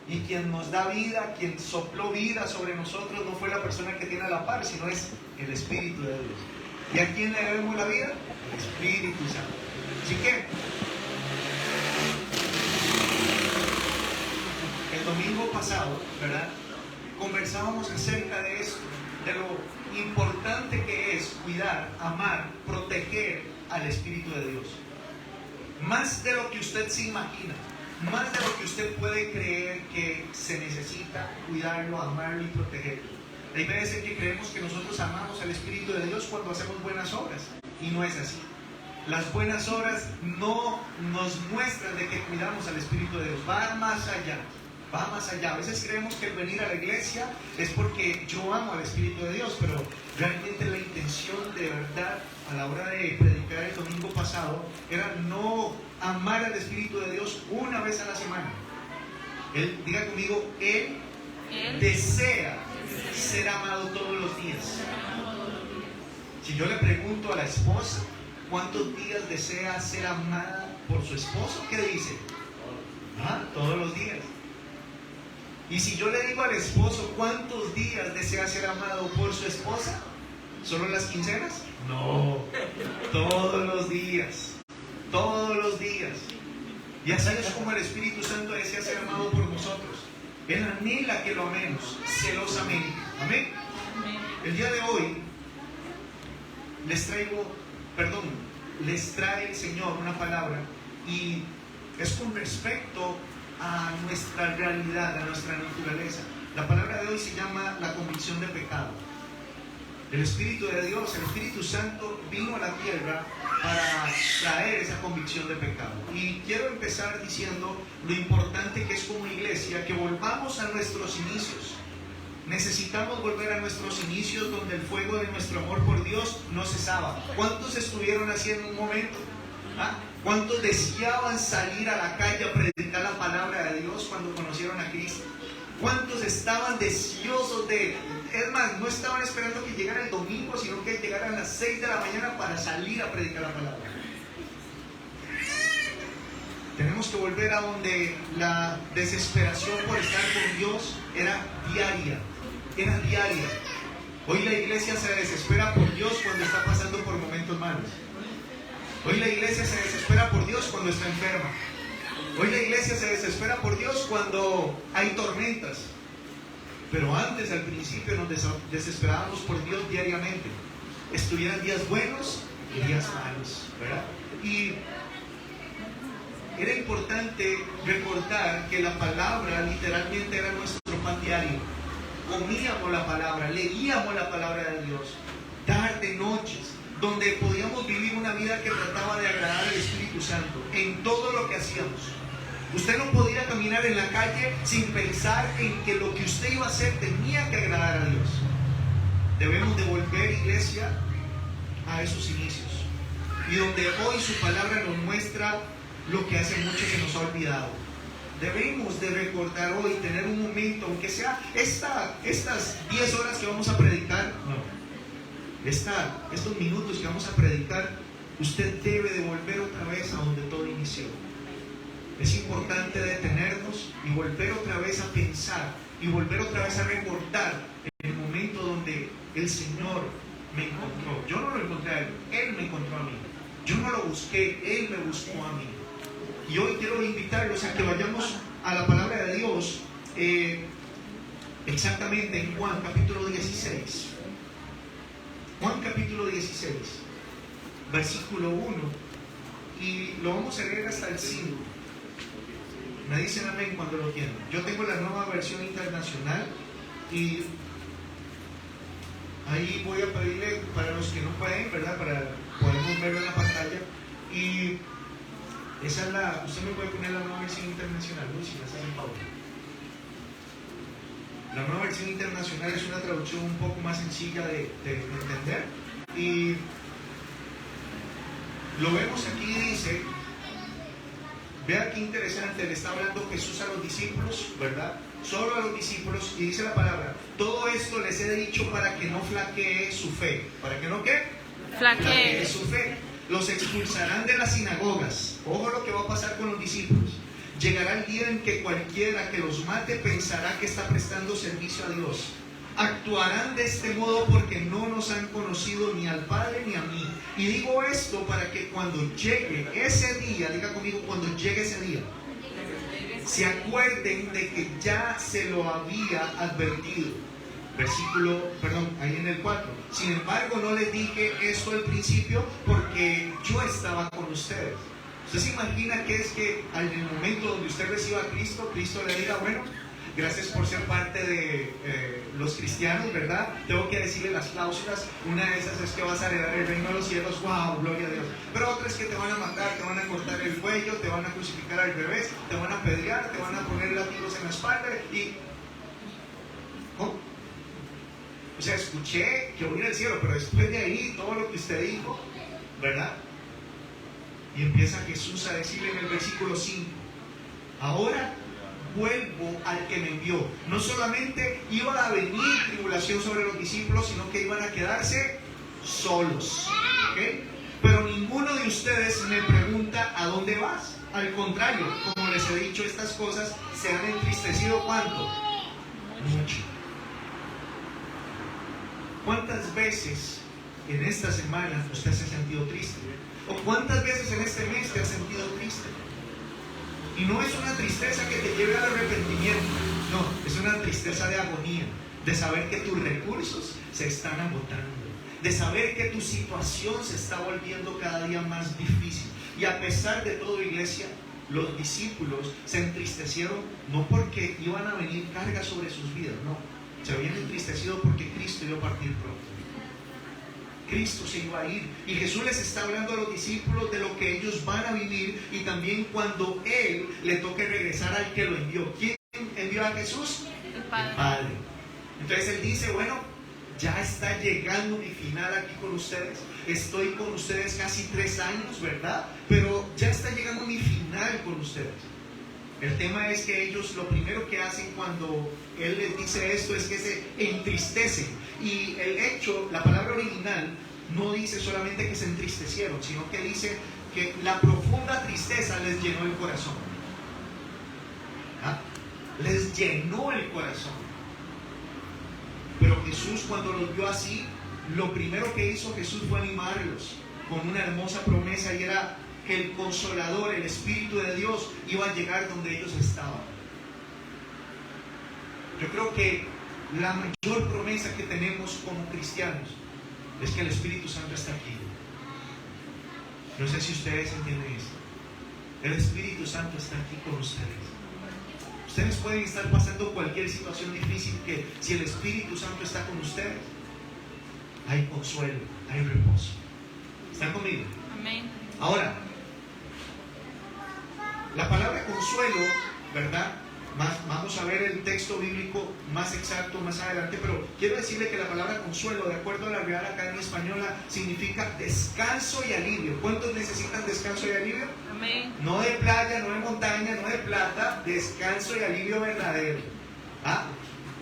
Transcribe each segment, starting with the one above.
Y quien nos da vida, quien sopló vida sobre nosotros, no fue la persona que tiene a la par, sino es el Espíritu de Dios. ¿Y a quién le debemos la vida? El Espíritu Santo. Así que el domingo pasado, ¿verdad?, conversábamos acerca de esto, de lo importante que es cuidar, amar, proteger al Espíritu de Dios. Más de lo que usted se imagina, más de lo que usted puede creer que se necesita cuidarlo, amarlo y protegerlo. Hay veces que creemos que nosotros amamos al Espíritu de Dios cuando hacemos buenas obras, y no es así. Las buenas obras no nos muestran de que cuidamos al Espíritu de Dios, va más allá. Va más allá. A veces creemos que el venir a la iglesia es porque yo amo al Espíritu de Dios, pero realmente la intención de verdad a la hora de predicar el domingo pasado era no amar al Espíritu de Dios una vez a la semana. Él, diga conmigo, Él desea ser amado todos los días. Si yo le pregunto a la esposa cuántos días desea ser amada por su esposo, ¿qué dice? Todos los días. Y si yo le digo al esposo cuántos días desea ser amado por su esposa, ¿solo las quincenas? No, todos los días, todos los días. Y así es como el Espíritu Santo desea ser amado por nosotros. Él anhela que lo amemos celosamente. Amén. El día de hoy les trae el Señor una palabra, y es con respecto a nuestra realidad, a nuestra naturaleza. La palabra de hoy se llama la convicción de pecado. El Espíritu de Dios, el Espíritu Santo, vino a la tierra para traer esa convicción de pecado. Y quiero empezar diciendo lo importante que es como iglesia que volvamos a nuestros inicios. Necesitamos volver a nuestros inicios, donde el fuego de nuestro amor por Dios no cesaba. ¿Cuántos estuvieron así en un momento? ¿Cuántos deseaban salir a la calle a predicar la palabra de Dios cuando conocieron a Cristo? ¿Cuántos estaban deseosos de... Es más, no estaban esperando que llegara el domingo, sino que llegaran a las 6 de la mañana para salir a predicar la palabra? Tenemos que volver a donde la desesperación por estar con Dios era diaria. Era diaria. Hoy la iglesia se desespera por Dios cuando está pasando por momentos malos. Hoy la iglesia se desespera por Dios cuando está enferma. Hoy la iglesia se desespera por Dios cuando hay tormentas. Pero antes, al principio, nos desesperábamos por Dios diariamente. Estuvieran días buenos y días malos, ¿verdad? Y era importante recordar que la palabra literalmente era nuestro pan diario. Comíamos la palabra, leíamos la palabra de Dios, tarde, noches, donde podíamos vivir una vida que trataba de agradar al Espíritu Santo en todo lo que hacíamos. Usted no podía caminar en la calle sin pensar en que lo que usted iba a hacer tenía que agradar a Dios. Debemos de volver, iglesia, a esos inicios, y donde hoy su palabra nos muestra lo que hace mucho se nos ha olvidado. Debemos de recordar hoy, tener un momento, aunque sea estas 10 horas que vamos a predicar, estos minutos que vamos a predicar, usted debe de volver otra vez a donde todo inició. Es importante detenernos y volver otra vez a pensar y volver otra vez a recordar el momento donde el Señor me encontró. Yo no lo encontré a Él, Él me encontró a mí. Yo no lo busqué, Él me buscó a mí. Y hoy quiero invitarlos a que vayamos a la palabra de Dios, exactamente en Juan capítulo 16. Juan capítulo 16, versículo 1, y lo vamos a leer hasta el 5. Me dicen amén cuando lo tienen. Yo tengo la nueva versión internacional, y ahí voy a pedirle para los que no pueden, ¿verdad? Para podemos verlo en la pantalla. Y esa es usted me puede poner la nueva versión internacional, Luis, si me hace el favor. La nueva versión internacional es una traducción un poco más sencilla de entender. Y lo vemos aquí, dice, vea qué interesante, le está hablando Jesús a los discípulos, ¿verdad? Solo a los discípulos, y dice la palabra: todo esto les he dicho para que no flaquee su fe. ¿Para que no qué? Flaquee su fe. Los expulsarán de las sinagogas. Ojo lo que va a pasar con los discípulos. Llegará el día en que cualquiera que los mate pensará que está prestando servicio a Dios. Actuarán de este modo porque no nos han conocido ni al Padre ni a mí. Y digo esto para que cuando llegue ese día, diga conmigo, cuando llegue ese día, se acuerden de que ya se lo había advertido. Ahí en el 4. Sin embargo, no les dije esto al principio porque yo estaba con ustedes. ¿Usted se imagina que es que en el momento donde usted reciba a Cristo, Cristo le diga, bueno, gracias por ser parte de los cristianos, ¿verdad? Tengo que decirle las cláusulas. Una de esas es que vas a heredar el reino de los cielos. ¡Wow! Gloria a Dios. Pero otra es que te van a matar, te van a cortar el cuello, te van a crucificar al revés, te van a apedrear, te van a poner látigos en la espalda y... ¿cómo? O sea, escuché que voy a ir al cielo, pero después de ahí, todo lo que usted dijo, ¿verdad? Y empieza Jesús a decirle en el versículo 5, ahora vuelvo al que me envió. No solamente iba a venir tribulación sobre los discípulos, sino que iban a quedarse solos. ¿Okay? Pero ninguno de ustedes me pregunta ¿a dónde vas? Al contrario, como les he dicho estas cosas, se han entristecido ¿cuánto? Mucho. ¿Cuántas veces en esta semana usted se ha sentido triste? ¿O cuántas veces en este mes te has sentido triste? Y no es una tristeza que te lleve al arrepentimiento, no, es una tristeza de agonía, de saber que tus recursos se están agotando, de saber que tu situación se está volviendo cada día más difícil. Y a pesar de todo, iglesia, los discípulos se entristecieron no porque iban a venir cargas sobre sus vidas, no, se habían entristecido porque Cristo iba a partir pronto. Cristo se iba a ir y Jesús les está hablando a los discípulos de lo que ellos van a vivir y también cuando Él le toque regresar al que lo envió. ¿Quién envió a Jesús? El Padre. El Padre. Entonces Él dice, bueno, ya está llegando mi final aquí con ustedes. Estoy con ustedes casi 3 años, ¿verdad? Pero ya está llegando mi final con ustedes. El tema es que ellos lo primero que hacen cuando Él les dice esto es que se entristecen. Y el hecho, la palabra original, no dice solamente que se entristecieron, sino que dice que la profunda tristeza les llenó el corazón. ¿Ah? Les llenó el corazón. Pero Jesús, cuando los vio así, lo primero que hizo Jesús fue animarlos con una hermosa promesa, y era que el Consolador, el Espíritu de Dios, iba a llegar donde ellos estaban. Yo creo que la mayor promesa que tenemos como cristianos es que el Espíritu Santo está aquí. No sé si ustedes entienden esto. El Espíritu Santo está aquí con ustedes. Ustedes pueden estar pasando cualquier situación difícil, que si el Espíritu Santo está con ustedes, hay consuelo, hay reposo. ¿Están conmigo? Amén. Ahora, la palabra consuelo, ¿verdad? Vamos a ver el texto bíblico más exacto más adelante, pero quiero decirle que la palabra consuelo, de acuerdo a la Real Academia Española, significa descanso y alivio. ¿Cuántos necesitan descanso y alivio? Amén. No de playa, no de montaña, no de plata, descanso y alivio verdadero. ¿Ah?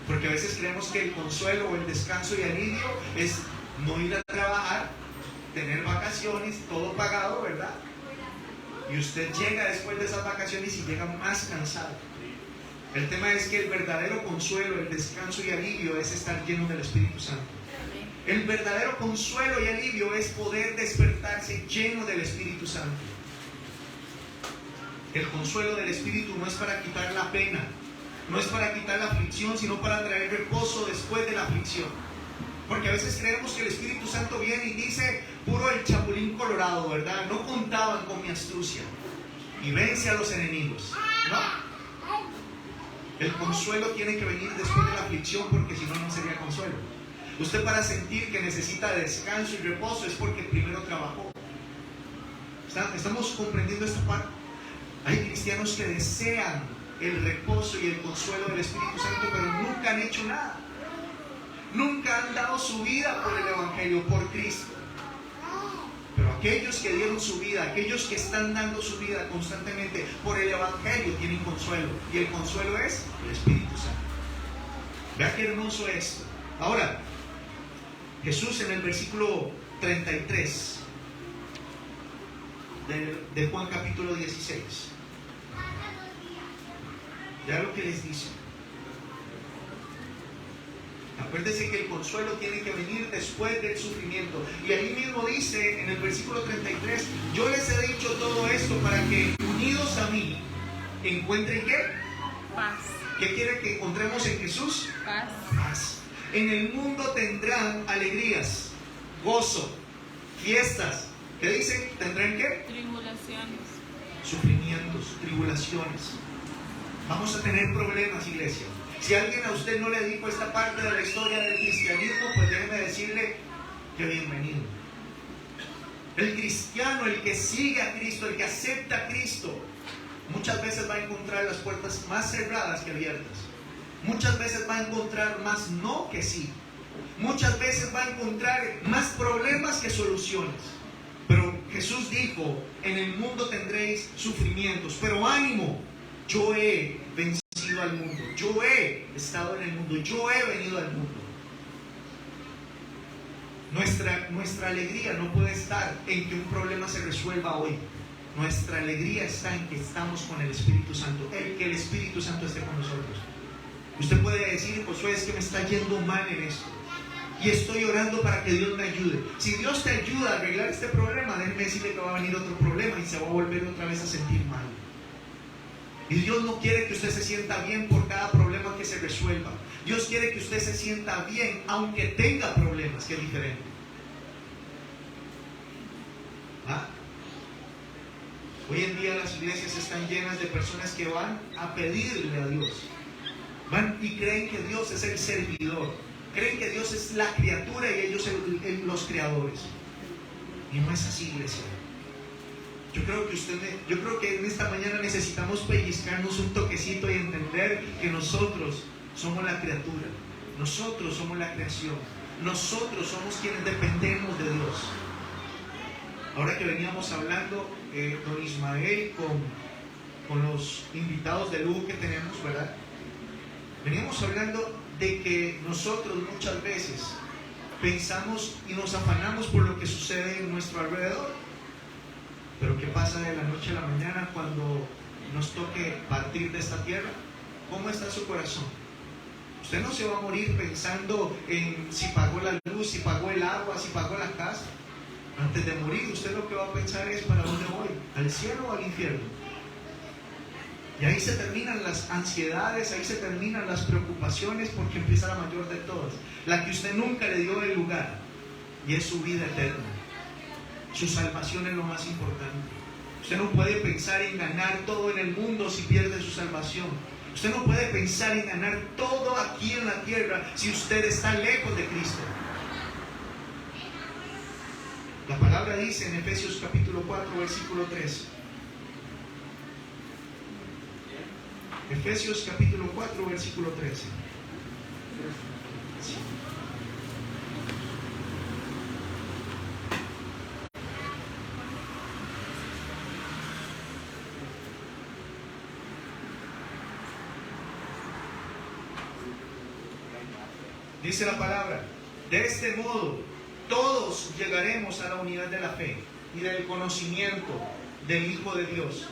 Porque a veces creemos que el consuelo o el descanso y alivio es no ir a trabajar, tener vacaciones, todo pagado, ¿verdad? Y usted llega después de esas vacaciones y llega más cansado. El tema es que el verdadero consuelo, el descanso y alivio es estar lleno del Espíritu Santo. El verdadero consuelo y alivio es poder despertarse lleno del Espíritu Santo. El consuelo del Espíritu no es para quitar la pena, no es para quitar la aflicción, sino para traer reposo después de la aflicción. Porque a veces creemos que el Espíritu Santo viene y dice, puro el chapulín colorado, ¿verdad? No contaban con mi astucia y vence a los enemigos, ¿no? El consuelo tiene que venir después de la aflicción, porque si no, no sería consuelo. Usted, para sentir que necesita descanso y reposo, es porque primero trabajó. ¿Estamos comprendiendo esta parte? Hay cristianos que desean el reposo y el consuelo del Espíritu Santo, pero nunca han hecho nada. Nunca han dado su vida por el Evangelio, por Cristo. Pero aquellos que dieron su vida, aquellos que están dando su vida constantemente por el Evangelio, tienen consuelo. Y el consuelo es el Espíritu Santo. Vea qué hermoso es esto. Ahora, Jesús en el versículo 33 de Juan capítulo 16 Ya lo que les dice. Acuérdense que el consuelo tiene que venir después del sufrimiento. Y ahí mismo dice en el versículo 33, yo les he dicho todo esto para que unidos a mí encuentren ¿qué? Paz. ¿Qué quiere que encontremos en Jesús? Paz. Paz. En el mundo tendrán alegrías, gozo, fiestas. ¿Qué dice? ¿Tendrán qué? Tribulaciones. Sufrimientos, tribulaciones. Vamos a tener problemas, iglesia. Si alguien a usted no le dijo esta parte de la historia del cristianismo, pues déjeme decirle que bienvenido. El cristiano, el que sigue a Cristo, el que acepta a Cristo, muchas veces va a encontrar las puertas más cerradas que abiertas. Muchas veces va a encontrar más no que sí. Muchas veces va a encontrar más problemas que soluciones. Pero Jesús dijo, en el mundo tendréis sufrimientos, pero ánimo, yo he vencido al mundo, yo he estado en el mundo, yo he venido al mundo. Nuestra alegría no puede estar en que un problema se resuelva hoy. Nuestra alegría está en que estamos con el Espíritu Santo, en que el Espíritu Santo esté con nosotros. Usted puede decir, Josué, es que me está yendo mal en esto y estoy orando para que Dios me ayude. Si Dios te ayuda a arreglar este problema, déjeme decirle que va a venir otro problema y se va a volver otra vez a sentir mal. Y Dios no quiere que usted se sienta bien por cada problema que se resuelva. Dios quiere que usted se sienta bien aunque tenga problemas, que es diferente. ¿Ah? Hoy en día las iglesias están llenas de personas que van a pedirle a Dios. Van y creen que Dios es el servidor. Creen que Dios es la criatura y ellos los creadores. Y no es así, iglesia. Yo creo que en esta mañana necesitamos pellizcarnos un toquecito y entender que nosotros somos la criatura, nosotros somos la creación, nosotros somos quienes dependemos de Dios. Ahora que veníamos hablando, don Ismael, con los invitados de lujo que tenemos, ¿verdad? Veníamos hablando de que nosotros muchas veces pensamos y nos afanamos por lo que sucede en nuestro alrededor. Pero ¿qué pasa de la noche a la mañana cuando nos toque partir de esta tierra? ¿Cómo está su corazón? Usted no se va a morir pensando en si pagó la luz, si pagó el agua, si pagó la casa. Antes de morir, usted lo que va a pensar es ¿para dónde voy? ¿Al cielo o al infierno? Y ahí se terminan las ansiedades, ahí se terminan las preocupaciones, porque empieza la mayor de todas, la que usted nunca le dio el lugar, y es su vida eterna. Su salvación es lo más importante. Usted no puede pensar en ganar todo en el mundo si pierde su salvación. Usted no puede pensar en ganar todo aquí en la tierra si usted está lejos de Cristo. La palabra dice en Efesios capítulo 4, versículo 3. Efesios capítulo 4, versículo 13. Dice la palabra, de este modo todos llegaremos a la unidad de la fe y del conocimiento del Hijo de Dios,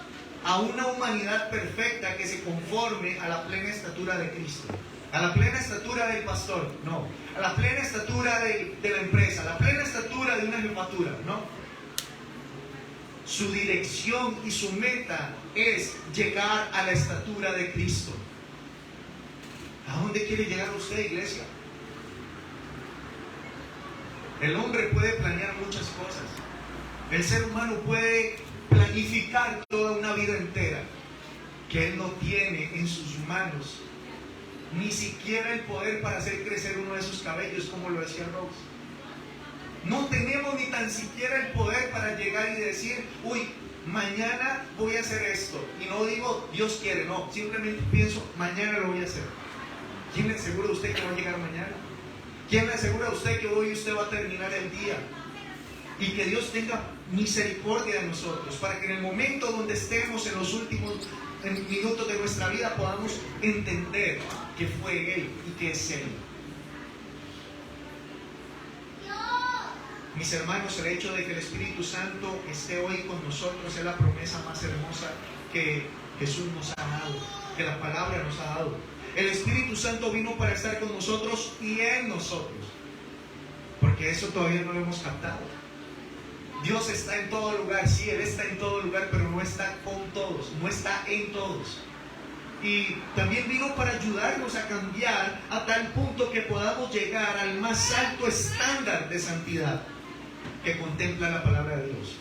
a una humanidad perfecta que se conforme a la plena estatura de Cristo. A la plena estatura del pastor, no. A la plena estatura de la empresa, a la plena estatura de una jefatura, no. Su dirección y su meta es llegar a la estatura de Cristo. ¿A dónde quiere llegar usted, iglesia? El hombre puede planear muchas cosas. El ser humano puede planificar toda una vida entera, que él no tiene en sus manos ni siquiera el poder para hacer crecer uno de sus cabellos, como lo decía Rose. No tenemos ni tan siquiera el poder para llegar y decir, uy, mañana voy a hacer esto. Y no digo, Dios quiere, no. Simplemente pienso, mañana lo voy a hacer. ¿Quién le asegura a usted que va a llegar mañana? ¿Quién le asegura a usted que hoy usted va a terminar el día? Y que Dios tenga misericordia de nosotros, para que en el momento donde estemos en los últimos minutos de nuestra vida podamos entender que fue Él y que es Él. Mis hermanos, el hecho de que el Espíritu Santo esté hoy con nosotros es la promesa más hermosa que Jesús nos ha dado. que la palabra nos ha dado. El Espíritu Santo vino para estar con nosotros y en nosotros, porque eso todavía no lo hemos captado. Dios está en todo lugar, sí, Él está en todo lugar, pero no está con todos, no está en todos. Y también vino para ayudarnos a cambiar a tal punto que podamos llegar al más alto estándar de santidad que contempla la palabra de Dios.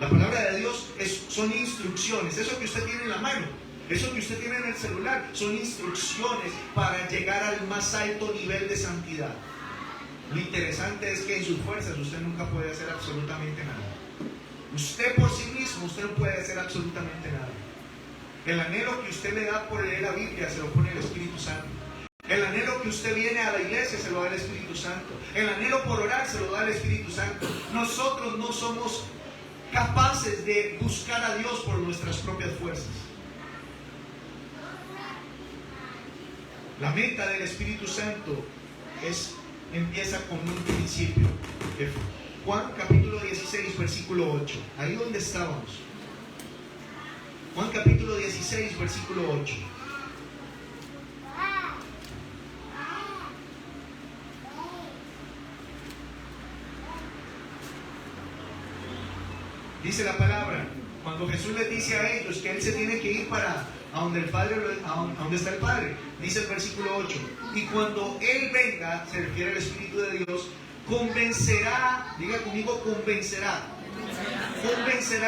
La palabra de Dios son instrucciones. Eso que usted tiene en la mano, eso que usted tiene en el celular, son instrucciones para llegar al más alto nivel de santidad. Lo interesante es que en sus fuerzas usted nunca puede hacer absolutamente nada. Usted por sí mismo, usted no puede hacer absolutamente nada. El anhelo que usted le da por leer la Biblia se lo pone el Espíritu Santo. El anhelo que usted viene a la iglesia se lo da el Espíritu Santo. El anhelo por orar se lo da el Espíritu Santo. Nosotros no somos capaces de buscar a Dios por nuestras propias fuerzas. La meta del Espíritu Santo empieza con un principio. Juan capítulo 16, versículo 8. Ahí donde estábamos. Juan capítulo 16, versículo 8. Dice la palabra, cuando Jesús les dice a ellos que Él se tiene que ir para a donde el Padre, a donde está el Padre, dice el versículo 8, y cuando Él venga, se refiere al Espíritu de Dios, convencerá, diga conmigo, convencerá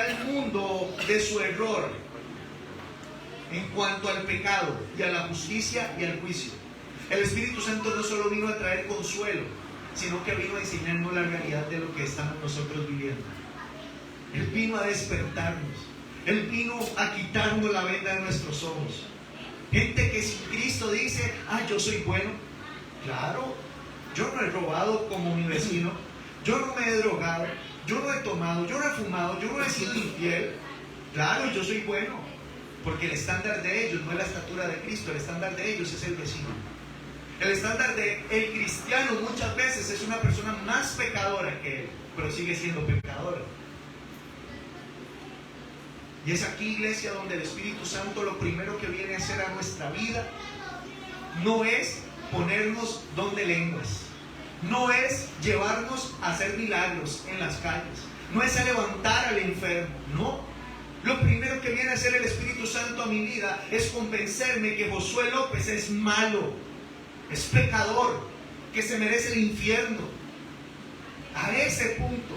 al mundo de su error en cuanto al pecado y a la justicia y al juicio. El Espíritu Santo no solo vino a traer consuelo, sino que vino a enseñarnos la realidad de lo que estamos nosotros viviendo. Él vino a despertarnos. Él vino a quitarnos la venda de nuestros ojos. Gente que sin Cristo dice, yo soy bueno. Claro, yo no he robado como mi vecino, yo no me he drogado, yo no he tomado, yo no he fumado, yo no he sido infiel. Claro, yo soy bueno, porque el estándar de ellos no es la estatura de Cristo, el estándar de ellos es el vecino. El estándar del cristiano muchas veces es una persona más pecadora que él, pero sigue siendo pecadora. Y es aquí, iglesia, donde el Espíritu Santo lo primero que viene a hacer a nuestra vida no es ponernos don de lenguas, no es llevarnos a hacer milagros en las calles, no es a levantar al enfermo, no. Lo primero que viene a hacer el Espíritu Santo a mi vida es convencerme que Josué López es malo, es pecador, que se merece el infierno. A ese punto.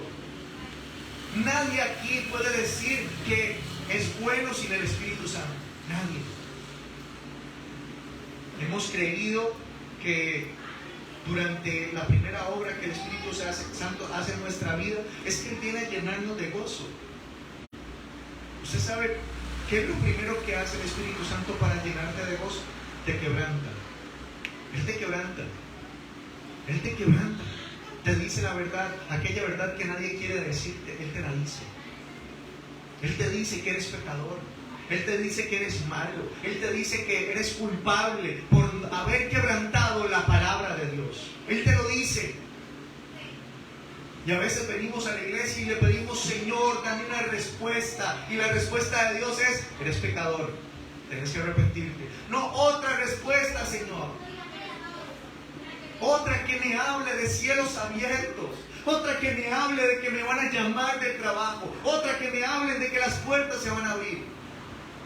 Nadie aquí puede decir que es bueno sin el Espíritu Santo. Nadie. Hemos creído que durante la primera obra que el Espíritu Santo hace en nuestra vida es que Él viene a llenarnos de gozo. Usted sabe qué es lo primero que hace el Espíritu Santo para llenarte de gozo. Te quebranta. Él te quebranta. Él te quebranta. Te dice la verdad, aquella verdad que nadie quiere decirte, Él te la dice. Él te dice que eres pecador. Él te dice que eres malo. Él te dice que eres culpable por haber quebrantado la palabra de Dios. Él te lo dice. Y a veces venimos a la iglesia y le pedimos, Señor, dame una respuesta. Y la respuesta de Dios es, eres pecador, tienes que arrepentirte. No otra respuesta, Señor. Otra que me hable de cielos abiertos. Otra que me hable de que me van a llamar del trabajo. Otra que me hable de que las puertas se van a abrir.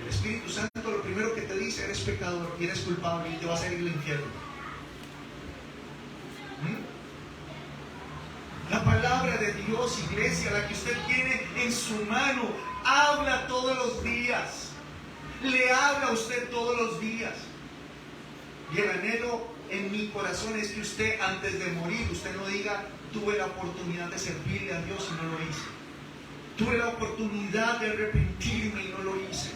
El Espíritu Santo lo primero que te dice, eres pecador y eres culpable y te va a salir al infierno. La palabra de Dios, iglesia, la que usted tiene en su mano, habla todos los días. Le habla a usted todos los días. Y el anhelo en mi corazón es que usted, antes de morir, usted no diga, tuve la oportunidad de servirle a Dios y no lo hice. Tuve la oportunidad de arrepentirme y no lo hice.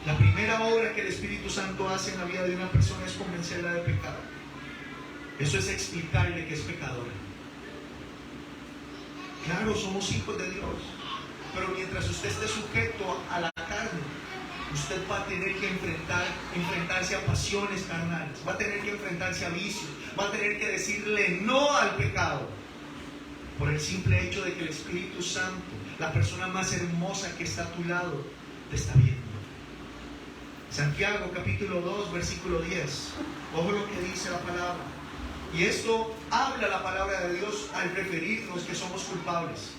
La primera obra que el Espíritu Santo hace en la vida de una persona es convencerla de pecado. Eso es explicarle que es pecadora. Claro, somos hijos de Dios, pero mientras usted esté sujeto a la carne, usted va a tener que enfrentarse a pasiones carnales, va a tener que enfrentarse a vicios, va a tener que decirle no al pecado. por el simple hecho de que el Espíritu Santo, la persona más hermosa que está a tu lado, te está viendo. Santiago capítulo 2 versículo 10. Ojo lo que dice la palabra. Y esto habla la palabra de Dios al referirnos que somos culpables.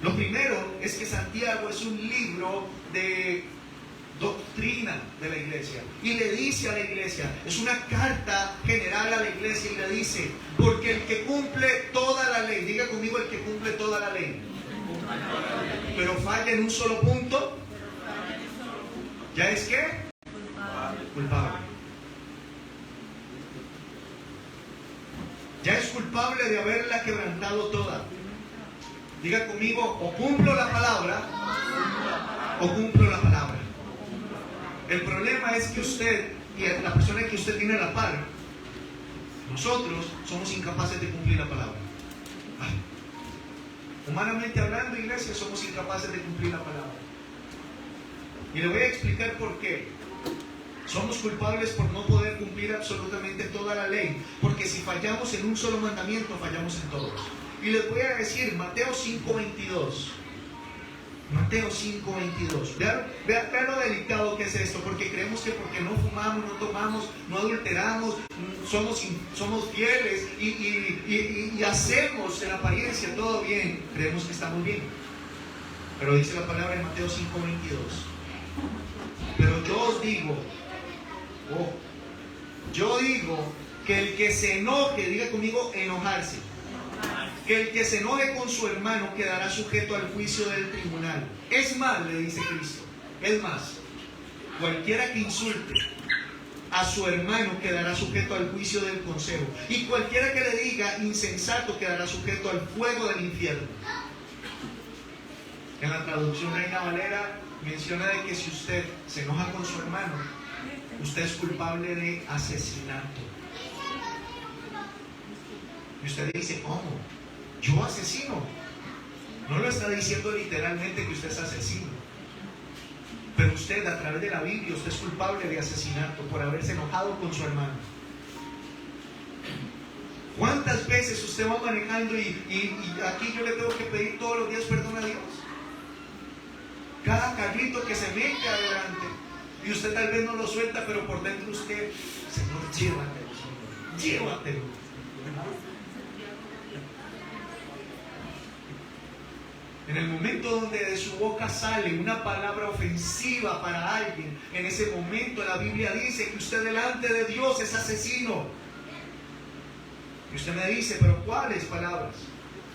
Lo primero es que Santiago es un libro de doctrina de la iglesia, y le dice a la iglesia, es una carta general a la iglesia, y le dice, porque el que cumple toda la ley, diga conmigo, el que cumple toda la ley, pero falla en un solo punto, ¿ya es qué? Culpable. Ya es culpable de haberla quebrantado toda. Diga conmigo, o cumplo la palabra o cumplo la palabra. El problema es que usted y la persona que usted tiene a la par, nosotros somos incapaces de cumplir la palabra. Humanamente hablando, iglesia, somos incapaces de cumplir la palabra. Y le voy a explicar por qué. Somos culpables por no poder cumplir absolutamente toda la ley, porque si fallamos en un solo mandamiento, fallamos en todos. Y les voy a decir, Mateo 5:22. Mateo 5:22. Vean lo delicado que es esto, porque creemos que porque no fumamos, no tomamos, no adulteramos, somos fieles y hacemos en apariencia todo bien, creemos que estamos bien. Pero dice la palabra en Mateo 5:22. Pero yo digo que el que se enoje, diga conmigo, enojarse, que el que se enoje con su hermano quedará sujeto al juicio del tribunal. Es más, le dice Cristo, es más, cualquiera que insulte a su hermano quedará sujeto al juicio del consejo, y cualquiera que le diga insensato quedará sujeto al fuego del infierno. En la traducción Reina Valera menciona de que si usted se enoja con su hermano, usted es culpable de asesinato. Y usted dice, ¿cómo? ¿Yo asesino? No lo está diciendo literalmente que usted es asesino, pero usted, a través de la Biblia, usted es culpable de asesinato por haberse enojado con su hermano. ¿Cuántas veces usted va manejando y aquí yo le tengo que pedir todos los días perdón a Dios? Cada carrito que se mete adelante, y usted tal vez no lo suelta, pero por dentro usted, Señor, llévatelo, Señor, llévatelo. En el momento donde de su boca sale una palabra ofensiva para alguien, en ese momento la Biblia dice que usted delante de Dios es asesino. Y usted me dice, pero ¿cuáles palabras?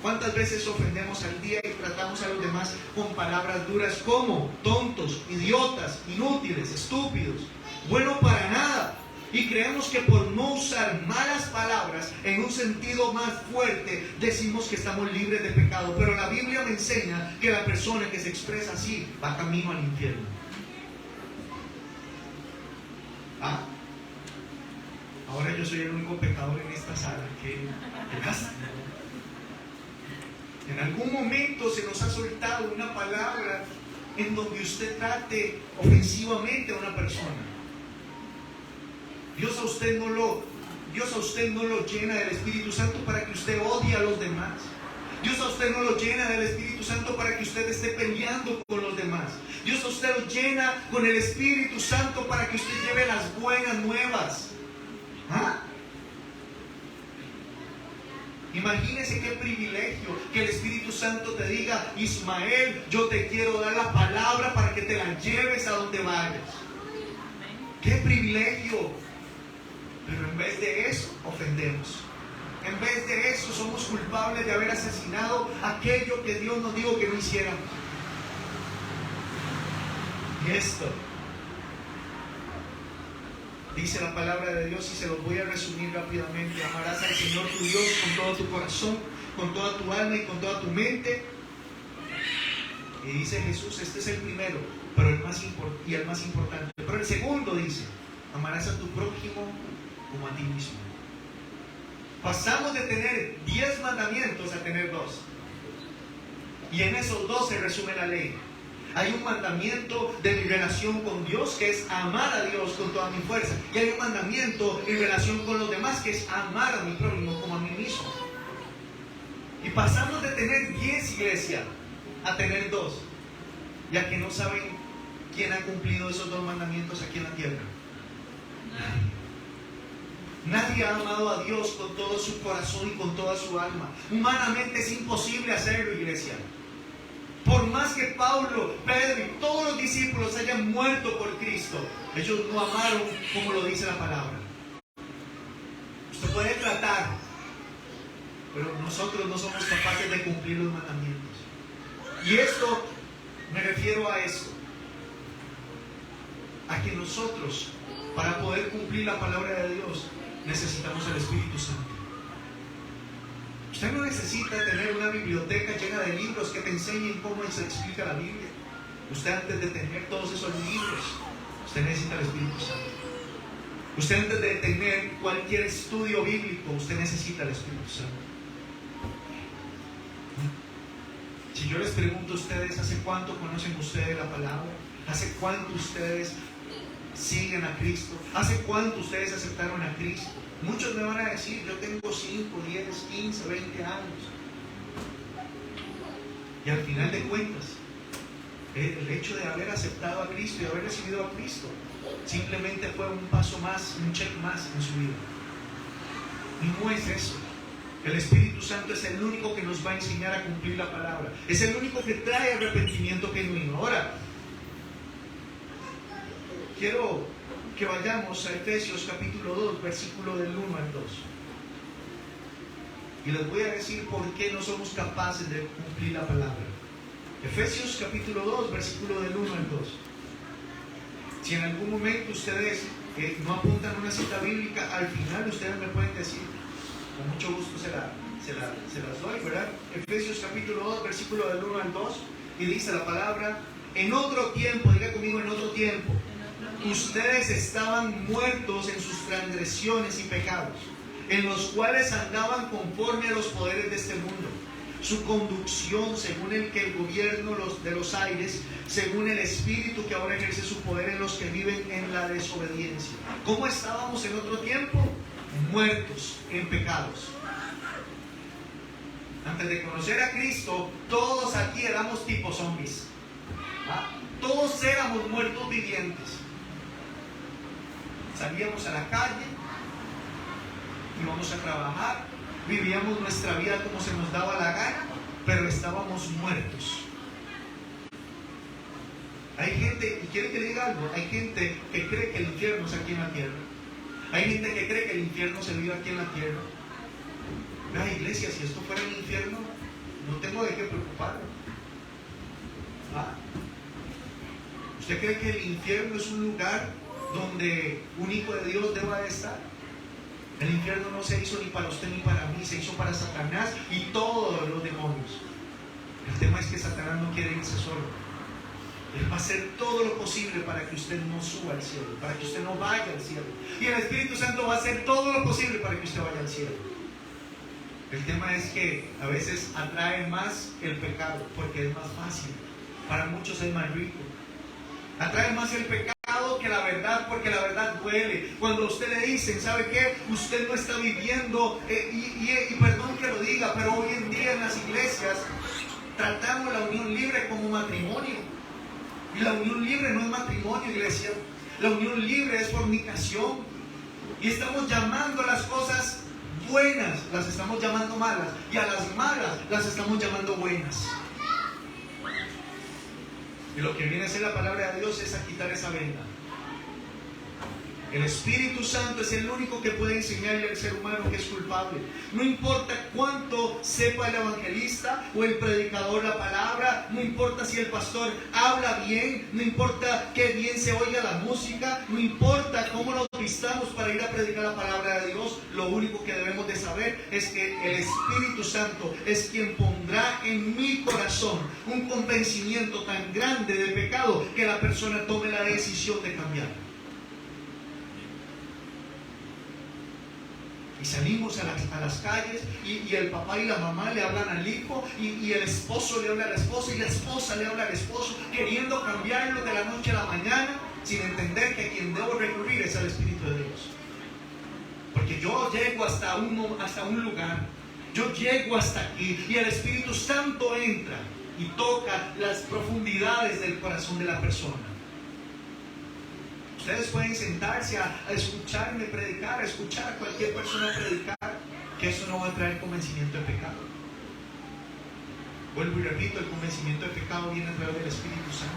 ¿Cuántas veces ofendemos al día y tratamos a los demás con palabras duras como tontos, idiotas, inútiles, estúpidos, bueno para nada? Y creemos que por no usar malas palabras en un sentido más fuerte, decimos que estamos libres de pecado. Pero la Biblia me enseña que la persona que se expresa así va camino al infierno. Ahora yo soy el único pecador en esta sala. Qué lástima. En algún momento se nos ha soltado una palabra en donde usted trate ofensivamente a una persona. Dios a usted no lo llena del Espíritu Santo para que usted odie a los demás. Dios a usted no lo llena del Espíritu Santo para que usted esté peleando con los demás. Dios a usted lo llena con el Espíritu Santo para que usted lleve las buenas nuevas. Imagínese qué privilegio que el Espíritu Santo te diga, Ismael, yo te quiero dar la palabra para que te la lleves a donde vayas. ¡Qué privilegio! Pero en vez de eso, ofendemos. En vez de eso, somos culpables de haber asesinado aquello que Dios nos dijo que no hiciéramos. Y esto, dice la palabra de Dios, y se los voy a resumir rápidamente: amarás al Señor tu Dios con todo tu corazón, con toda tu alma y con toda tu mente. Y dice Jesús, este es el primero, pero el más importante. Pero el segundo dice, amarás a tu prójimo como a ti mismo. Pasamos de tener 10 mandamientos a tener 2. Y en esos 2 se resume la ley. Hay un mandamiento de mi relación con Dios, que es amar a Dios con toda mi fuerza. Y hay un mandamiento en relación con los demás, que es amar a mi prójimo como a mí mismo. Y pasamos de tener 10 iglesias a tener 2, ya que no saben quién ha cumplido esos 2 mandamientos aquí en la tierra. Nadie ha amado a Dios con todo su corazón y con toda su alma. Humanamente es imposible hacerlo, iglesia. Por más que Pablo, Pedro y todos los discípulos hayan muerto por Cristo, ellos no amaron como lo dice la palabra. Usted puede tratar, pero nosotros no somos capaces de cumplir los mandamientos. Y esto, me refiero a esto, a que nosotros, para poder cumplir la palabra de Dios, necesitamos el Espíritu Santo. Usted no necesita tener una biblioteca llena de libros que te enseñen cómo se explica la Biblia. Usted, antes de tener todos esos libros, usted necesita el Espíritu Santo. Usted, antes de tener cualquier estudio bíblico, usted necesita el Espíritu Santo. Si yo les pregunto a ustedes, ¿hace cuánto conocen ustedes la palabra? ¿Hace cuánto ustedes siguen a Cristo? ¿Hace cuánto ustedes aceptaron a Cristo? Muchos me van a decir, yo tengo 5, 10, 15, 20 años. Y al final de cuentas, el hecho de haber aceptado a Cristo y haber recibido a Cristo simplemente fue un paso más, un check más en su vida. Y no es eso. El Espíritu Santo es el único que nos va a enseñar a cumplir la palabra. Es el único que trae arrepentimiento genuino. Ahora, quiero que vayamos a Efesios capítulo 2, versículo del 1 al 2. Y les voy a decir por qué no somos capaces de cumplir la palabra. Efesios capítulo 2, versículo del 1 al 2. Si en algún momento ustedes no apuntan una cita bíblica, al final ustedes me pueden decir, con mucho gusto se las doy, ¿verdad? Efesios capítulo 2, versículo del 1 al 2, y dice la palabra: en otro tiempo, diga conmigo, en otro tiempo, ustedes estaban muertos en sus transgresiones y pecados, en los cuales andaban conforme a los poderes de este mundo, su conducción según el gobierno de los aires, según el espíritu que ahora ejerce su poder en los que viven en la desobediencia. ¿Cómo estábamos en otro tiempo? Muertos en pecados. Antes de conocer a Cristo, todos aquí éramos tipo zombies. Todos éramos muertos vivientes. Salíamos a la calle, íbamos a trabajar, vivíamos nuestra vida como se nos daba la gana, pero estábamos muertos. Hay gente, y quiero que le diga algo, hay gente que cree que el infierno es aquí en la tierra. Hay gente que cree que el infierno se vive aquí en la tierra. La iglesia, si esto fuera el infierno, no tengo de qué preocuparme. ¿Usted cree que el infierno es un lugar donde un hijo de Dios deba de estar? El infierno no se hizo ni para usted ni para mí, se hizo para Satanás y todos los demonios. El tema es que Satanás no quiere irse solo. Él va a hacer todo lo posible para que usted no suba al cielo, para que usted no vaya al cielo. Y el Espíritu Santo va a hacer todo lo posible para que usted vaya al cielo. El tema es que a veces atrae más el pecado, porque es más fácil. Para muchos es más rico. Atrae más el pecado que la verdad, porque la verdad duele. Cuando a usted le dicen, ¿sabe qué? Usted no está viviendo, y perdón que lo diga, pero hoy en día en las iglesias tratamos la unión libre como matrimonio. Y la unión libre no es matrimonio, iglesia. La unión libre es fornicación. Y estamos llamando a las cosas buenas, las estamos llamando malas. Y a las malas las estamos llamando buenas. Y lo que viene a ser la palabra de Dios es a quitar esa venda. El Espíritu Santo es el único que puede enseñarle al ser humano que es culpable. No importa cuánto sepa el evangelista o el predicador la palabra, no importa si el pastor habla bien, no importa qué bien se oiga la música, no importa cómo nos vistamos para ir a predicar la palabra de Dios, lo único que debemos de saber es que el Espíritu Santo es quien pondrá en mi corazón un convencimiento tan grande de pecado que la persona tome la decisión de cambiar. Y salimos a las calles y el papá y la mamá le hablan al hijo y el esposo le habla a la esposa y la esposa le habla al esposo, queriendo cambiarlo de la noche a la mañana, sin entender que a quien debo recurrir es al Espíritu de Dios. Porque yo llego hasta un lugar Yo llego hasta aquí y el Espíritu Santo entra y toca las profundidades del corazón de la persona. Ustedes pueden sentarse a escucharme predicar, a escuchar a cualquier persona predicar, que eso no va a traer convencimiento de pecado. Vuelvo y repito, el convencimiento de pecado viene a través del Espíritu Santo.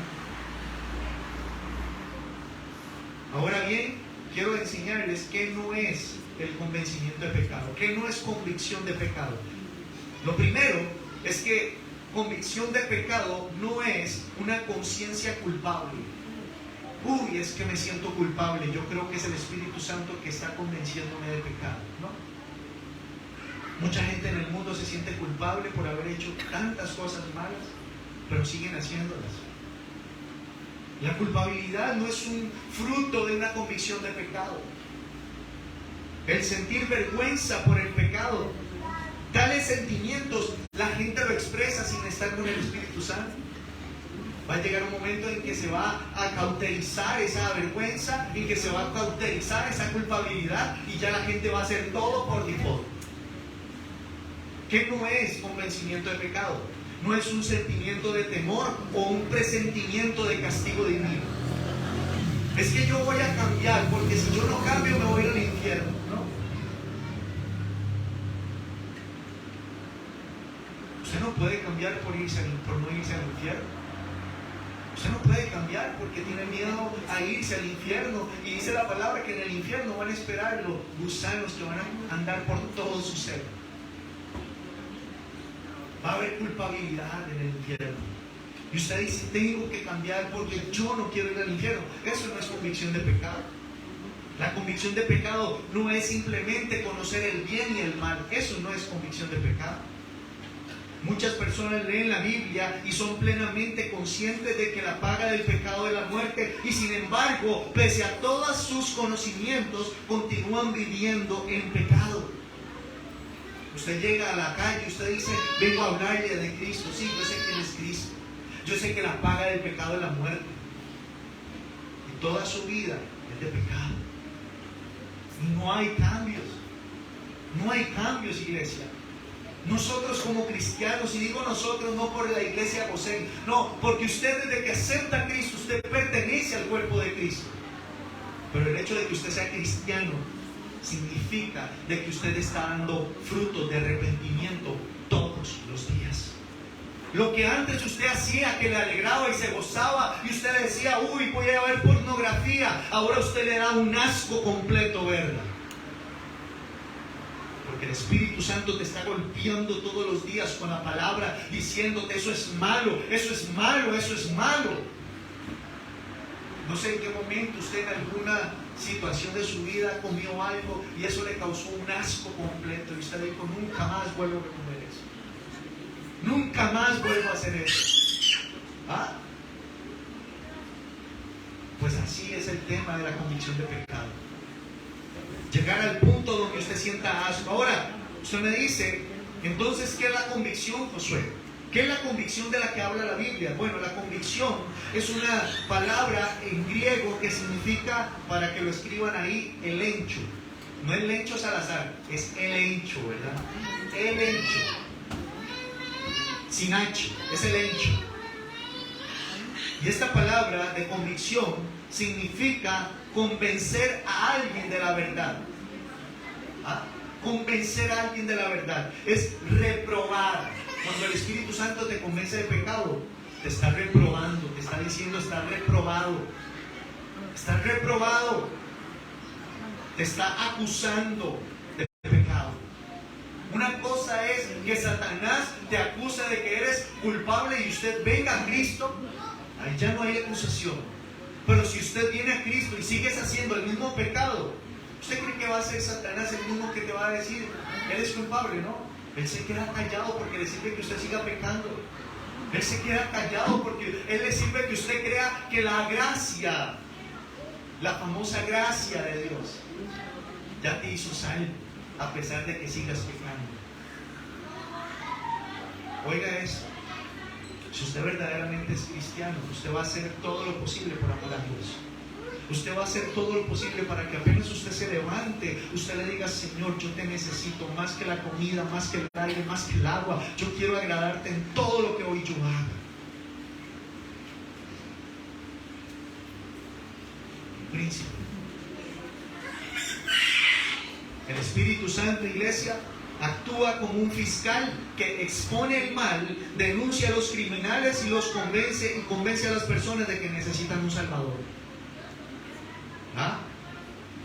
Ahora bien, quiero enseñarles qué no es el convencimiento de pecado, qué no es convicción de pecado. Lo primero es que convicción de pecado no es una conciencia culpable. Uy, es que me siento culpable. Yo creo que es el Espíritu Santo que está convenciéndome de pecado, ¿no? Mucha gente en el mundo se siente culpable por haber hecho tantas cosas malas, pero siguen haciéndolas. La culpabilidad no es un fruto de una convicción de pecado. El sentir vergüenza por el pecado, tales sentimientos, la gente lo expresa sin estar con el Espíritu Santo. Va a llegar un momento en que se va a cauterizar esa vergüenza, en que se va a cauterizar esa culpabilidad y ya la gente va a hacer todo por default. ¿Qué no es convencimiento de pecado? No es un sentimiento de temor o un presentimiento de castigo divino. Es que yo voy a cambiar porque si yo no cambio me voy al infierno, ¿no? Usted no puede cambiar por no irse al infierno. Usted no puede cambiar porque tiene miedo a irse al infierno. Y dice la palabra que en el infierno van a esperar los gusanos que van a andar por todo su ser. Va a haber culpabilidad en el infierno. Y usted dice, tengo que cambiar porque yo no quiero ir al infierno. Eso no es convicción de pecado. La convicción de pecado no es simplemente conocer el bien y el mal. Eso no es convicción de pecado. Muchas personas leen la Biblia y son plenamente conscientes de que la paga del pecado es la muerte, y sin embargo, pese a todos sus conocimientos, continúan viviendo en pecado. Usted llega a la calle y usted dice, vengo a hablarle de Cristo. Sí, yo sé quién es Cristo. Yo sé que la paga del pecado es la muerte. Y toda su vida es de pecado. Y no hay cambios. No hay cambios, iglesia. Nosotros como cristianos, y digo nosotros no por la iglesia José, no, porque usted desde que acepta a Cristo, usted pertenece al cuerpo de Cristo. Pero el hecho de que usted sea cristiano significa de que usted está dando frutos de arrepentimiento todos los días. Lo que antes usted hacía, que le alegraba y se gozaba, y usted decía, uy, voy a ver pornografía, ahora usted le da un asco completo verla. Porque el Espíritu Santo te está golpeando todos los días con la palabra, diciéndote, eso es malo, eso es malo, eso es malo. No sé en qué momento usted en alguna situación de su vida comió algo y eso le causó un asco completo, y usted dijo, nunca más vuelvo a comer eso. Nunca más vuelvo a hacer eso. ¿Ah? Pues así es el tema de la convicción de pecado. Llegar al punto donde usted sienta asco. Ahora, usted me dice, entonces, ¿qué es la convicción, Josué? ¿Qué es la convicción de la que habla la Biblia? Bueno, la convicción es una palabra en griego que significa, para que lo escriban ahí, elencho. No el Lencho Salazar, es elencho, ¿verdad? Elencho. Sin H, es elencho. Y esta palabra de convicción significa convencer a alguien de la verdad. ¿Ah? Convencer a alguien de la verdad es reprobar. Cuando el Espíritu Santo te convence de pecado, te está reprobando, te está diciendo, estás reprobado. Estás reprobado. Te está acusando de pecado. Una cosa es que Satanás te acusa de que eres culpable y usted venga a Cristo. Ahí ya no hay acusación. Pero si usted viene a Cristo y sigues haciendo el mismo pecado, ¿usted cree que va a ser Satanás el mismo que te va a decir, eres culpable? No. Él se queda callado porque le sirve que usted siga pecando. Él se queda callado porque Él le sirve que usted crea que la gracia, la famosa gracia de Dios, ya te hizo salvo, a pesar de que sigas pecando. Oiga esto. Si usted verdaderamente es cristiano, usted va a hacer todo lo posible por amor a Dios. Usted va a hacer todo lo posible para que apenas usted se levante, usted le diga: Señor, yo te necesito más que la comida, más que el aire, más que el agua. Yo quiero agradarte en todo lo que hoy yo haga. Príncipe. El Espíritu Santo, iglesia, actúa como un fiscal que expone el mal, denuncia a los criminales y los convence a las personas de que necesitan un Salvador. ¿Ah?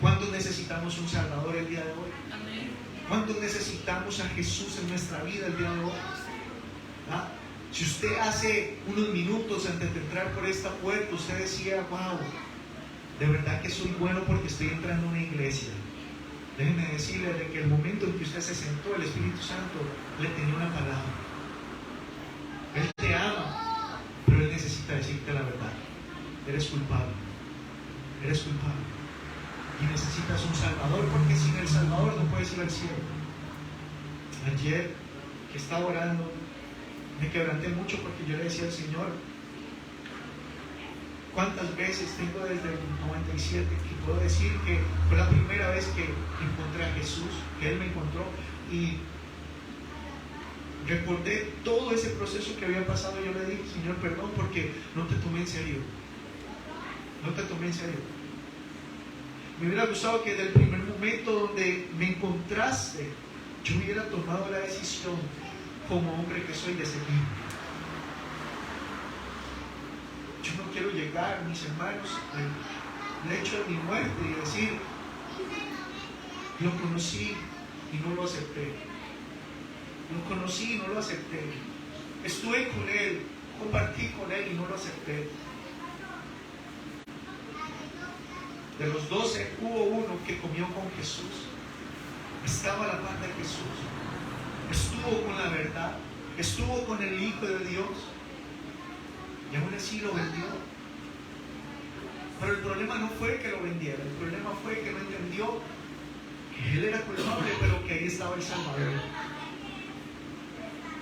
¿Cuántos necesitamos un Salvador el día de hoy? Amén. ¿Cuántos necesitamos a Jesús en nuestra vida el día de hoy? ¿Ah? Si usted hace unos minutos antes de entrar por esta puerta, usted decía: wow, de verdad que soy bueno porque estoy entrando a una iglesia. Déjeme decirle de que el momento en que usted se sentó, el Espíritu Santo le tenía una palabra. Él te ama, pero Él necesita decirte la verdad. Eres culpable. Eres culpable. Y necesitas un Salvador, porque sin el Salvador no puedes ir al cielo. Ayer que estaba orando, me quebranté mucho porque yo le decía al Señor: ¿cuántas veces tengo desde el 97 que puedo decir que fue la primera vez que encontré a Jesús, que Él me encontró? Y recordé todo ese proceso que había pasado. Yo le dije: Señor, perdón porque no te tomé en serio. No te tomé en serio. Me hubiera gustado que desde el primer momento donde me encontraste, yo hubiera tomado la decisión como hombre que soy de seguir. Yo no quiero llegar, mis hermanos, al lecho de mi muerte y decir: lo conocí y no lo acepté. Lo conocí y no lo acepté. Estuve con Él, compartí con Él y no lo acepté. De los 12 hubo uno que comió con Jesús. Estaba a la par de Jesús. Estuvo con la verdad. Estuvo con el Hijo de Dios. Y aún así lo vendió. Pero el problema no fue que lo vendiera. El problema fue que no entendió que Él era culpable, pero que ahí estaba el Salvador.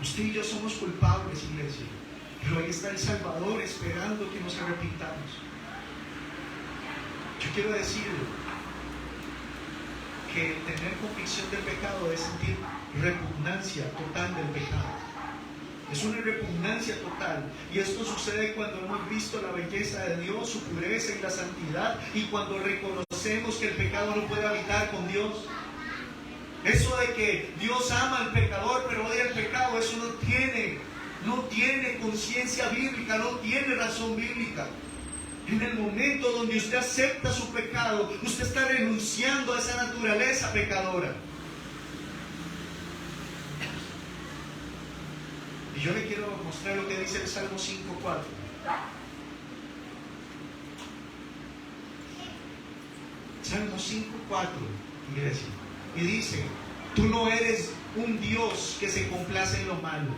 Usted y yo somos culpables, iglesia, pero ahí está el Salvador esperando que nos arrepintamos. Yo quiero decirle que tener convicción del pecado es sentir repugnancia total del pecado. Es una repugnancia total. Y esto sucede cuando hemos visto la belleza de Dios, su pureza y la santidad, y cuando reconocemos que el pecado no puede habitar con Dios. Eso de que Dios ama al pecador pero odia el pecado, eso no tiene conciencia bíblica, no tiene razón bíblica. En el momento donde usted acepta su pecado, usted está renunciando a esa naturaleza pecadora. Y yo le quiero mostrar lo que dice el Salmo 5:4. Salmo 5:4, iglesia. Y dice: tú no eres un Dios que se complace en lo malo.